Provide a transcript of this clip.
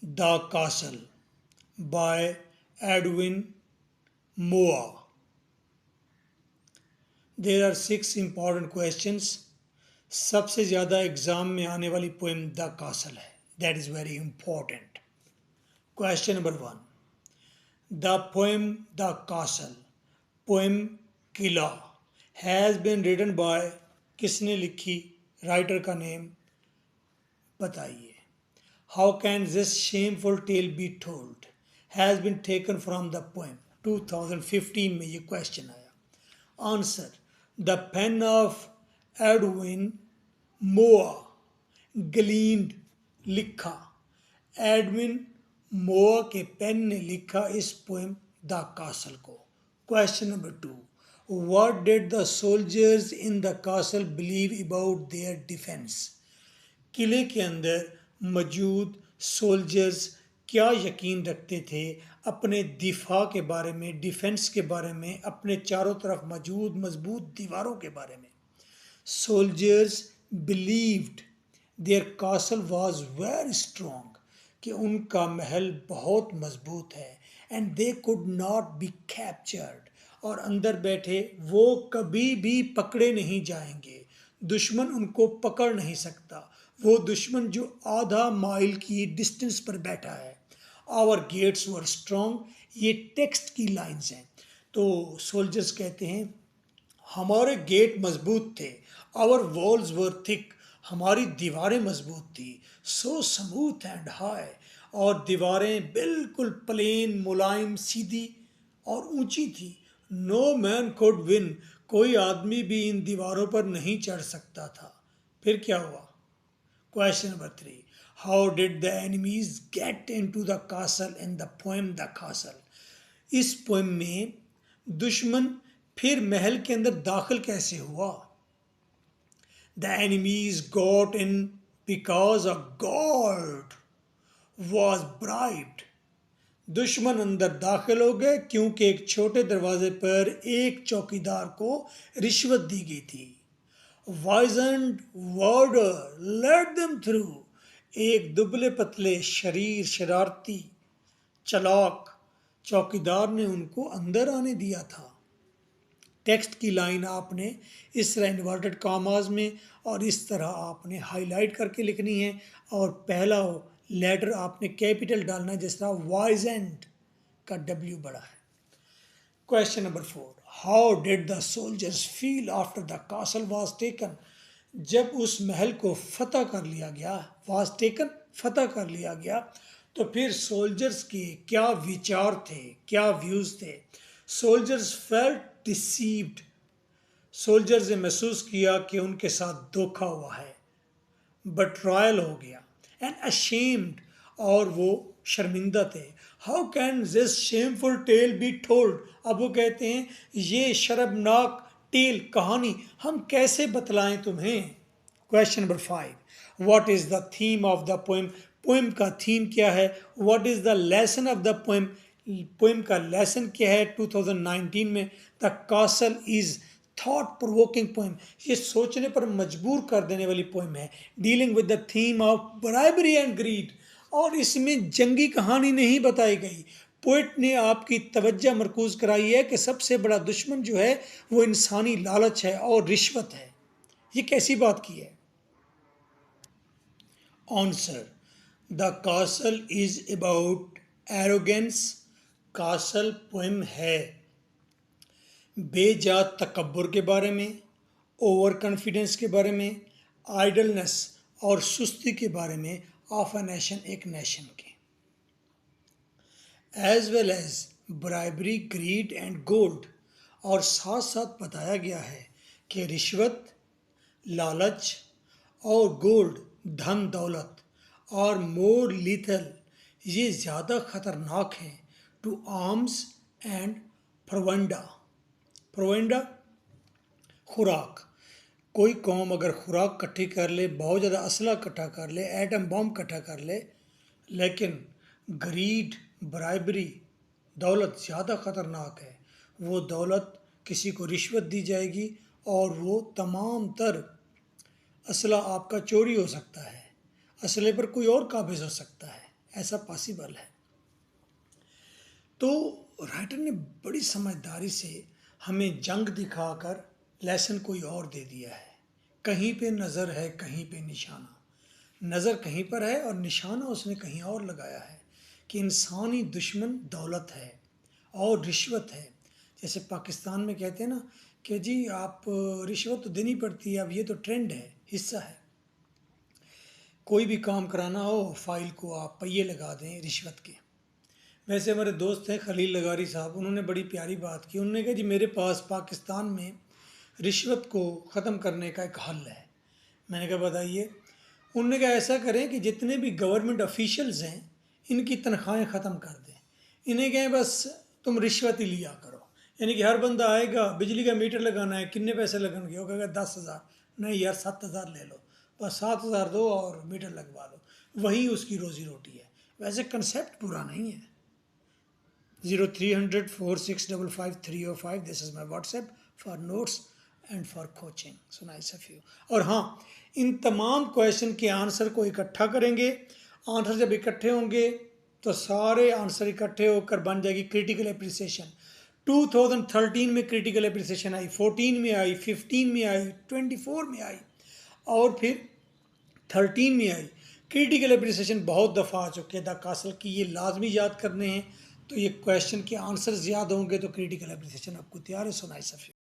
The Castle by Edwin Moa. There are 6 important questions. सबसे ज़्यादा exam में आने वाली पोएम द कासल है. That is very important. Question number 1. The poem the castle, poem किला, has been written by, किसने लिखी, writer का नेम बताइए. How can this shameful tale be told, has been taken from the poem. 2015 में ये question आया. Answer, the pen of Edwin Muir, gleaned, लिखा. Edwin Muir के पेन ने लिखा इस पोएम द कासल को. Question number 2. What did the soldiers in the castle believe about their defence. किले के अंदर मौजूद सोल्जर्स क्या यकीन रखते थे अपने दिफा के बारे में, डिफेंस के बारे में, अपने चारों तरफ मौजूद मजबूत दीवारों के बारे में. Soldiers believed their castle was very strong, कि उनका महल बहुत मजबूत है. And they could not be captured, और अंदर बैठे वो कभी भी पकड़े नहीं जाएंगे. दुश्मन उनको पकड़ नहीं सकता. वो दुश्मन जो आधा माइल की डिस्टेंस पर बैठा है. आवर गेट्स वर स्ट्रॉन्ग, ये टेक्स्ट की लाइंस हैं. तो सोल्जर्स कहते हैं हमारे गेट मजबूत थे. आवर वॉल्स वर थिक, हमारी दीवारें मजबूत थी. सो स्मूथ एंड हाई, और दीवारें बिल्कुल प्लेन, मुलायम, सीधी और ऊंची थी. नो मैन कुड विन, कोई आदमी भी इन दीवारों पर नहीं चढ़ सकता था. फिर क्या हुआ. Question number 3. How did the enemies get into the castle in the poem the castle. इस पोएम में दुश्मन फिर महल के अंदर दाखिल कैसे हुआ. The enemies got in because a God was bribed. दुश्मन अंदर दाखिल हो गए क्योंकि एक छोटे दरवाजे पर एक चौकीदार को रिश्वत दी गई थी. वाइजेंट वार्डर लेट देम थ्रू, एक दुबले पतले शरीर, शरारती, चलाक चौकीदार ने उनको अंदर आने दिया था. टेक्स्ट की लाइन आपने इस तरह इन्वर्टेड कॉमास में और इस तरह आपने हाईलाइट करके लिखनी है, और पहला लेटर आपने कैपिटल डालना है, जिस तरह वाइजेंट का डब्ल्यू बड़ा है. Question number 4. How did the soldiers feel after the castle was taken. जब उस महल को फतह कर लिया गया, वाज टेकन, फतह कर लिया गया, तो फिर सोल्जर्स के क्या विचार थे, क्या व्यूज़ थे. सोल्जर्स फेल्ट डिसीव्ड, सोल्जर्स ने महसूस किया कि उनके साथ धोखा हुआ है. बट्रायल हो गया. एंड अशेम्ड, और वो शर्मिंदा थे. How can this shameful tale be told. अब वो कहते हैं ये शर्मनाक टेल, कहानी हम कैसे बतलाएं तुम्हें. Question number 5. What is the theme of the poem. Poem का थीम क्या है. What is the lesson of the poem. Poem का लेसन क्या है 2019 में. The castle is thought provoking poem, ये सोचने पर मजबूर कर देने वाली पोएम है. Dealing with the theme of bribery and greed, और इसमें जंगी कहानी नहीं बताई गई. पोइट ने आपकी तवज्जो मरकूज कराई है कि सबसे बड़ा दुश्मन जो है वो इंसानी लालच है और रिश्वत है. ये कैसी बात की है. Answer, the castle is about arrogance. Castle poem है बेजात तकब्बुर के बारे में, ओवर कॉन्फिडेंस के बारे में, आइडलनेस और सुस्ती के बारे में ऑफ अ नेशन, एक नेशन के. As well as bribery, greed and gold, और साथ साथ बताया गया है कि रिश्वत, लालच और गोल्ड, धन दौलत, और मोर लीथल, ये ज़्यादा ख़तरनाक हैं टू आर्म्स एंड प्रोवेंडा. प्रोवेंडा खुराक. कोई कौम अगर खुराक इकट्ठी कर ले, बहुत ज़्यादा असला इकट्ठा कर ले, एटम बम इकट्ठा कर ले, लेकिन ग्रीड, ब्राइबरी, दौलत ज़्यादा ख़तरनाक है. वो दौलत किसी को रिश्वत दी जाएगी और वो तमाम तर असला आपका चोरी हो सकता है, असले पर कोई और काबिज हो सकता है. ऐसा पॉसिबल है। तो राइटर ने बड़ी समझदारी से हमें जंग दिखाकर लेसन कोई और दे दिया है। कहीं पे नज़र है, कहीं पे निशाना। नज़र कहीं पर है और निशाना उसने कहीं और लगाया है कि इंसानी दुश्मन दौलत है और रिश्वत है। जैसे पाकिस्तान में कहते हैं ना कि जी आप रिश्वत तो देनी पड़ती है, अब ये तो ट्रेंड है, हिस्सा है। कोई भी काम कराना हो, फाइल को आप पहिए लगा दें रिश्वत के। वैसे हमारे दोस्त हैं खलील लगारी साहब, उन्होंने बड़ी प्यारी बात की। उन्होंने कहा जी मेरे पास पाकिस्तान में रिश्वत को ख़त्म करने का एक हल है। मैंने कहा बताइए। उन्होंने कहा ऐसा करें कि जितने भी गवर्नमेंट ऑफिशियल्स हैं इनकी तनख्वाहें ख़त्म कर दें। इन्हें कहें बस तुम रिश्वत ही लिया करो। यानी कि हर बंदा आएगा, बिजली का मीटर लगाना है, कितने पैसे लगेंगे, वो कहेगा 10,000। नहीं यार 7,000 ले लो, बस 7,000 दो और मीटर लगवा लो। वही उसकी रोज़ी रोटी है। वैसे कंसेप्ट बुरा नहीं है। 03004655 this is my WhatsApp for notes and for coaching. So nice of you. और हाँ, इन तमाम क्वेश्चन के आंसर को इकट्ठा करेंगे। आंसर जब इकट्ठे होंगे तो सारे आंसर इकट्ठे होकर बन जाएगी क्रिटिकल एप्रिसिएशन। 2013 में क्रिटिकल एप्रिसिएशन आई, 14 में आई, 15 में आई, 24 में आई और फिर 13 में आई। क्रिटिकल एप्रिसिएशन बहुत दफ़ा आ चुके हैं द कासल की, ये लाजमी याद करने हैं। तो ये क्वेश्चन के आंसर ज़्यादा होंगे तो क्रिटिकल एप्रिसिएशन आपको तैयार है। So nice of you.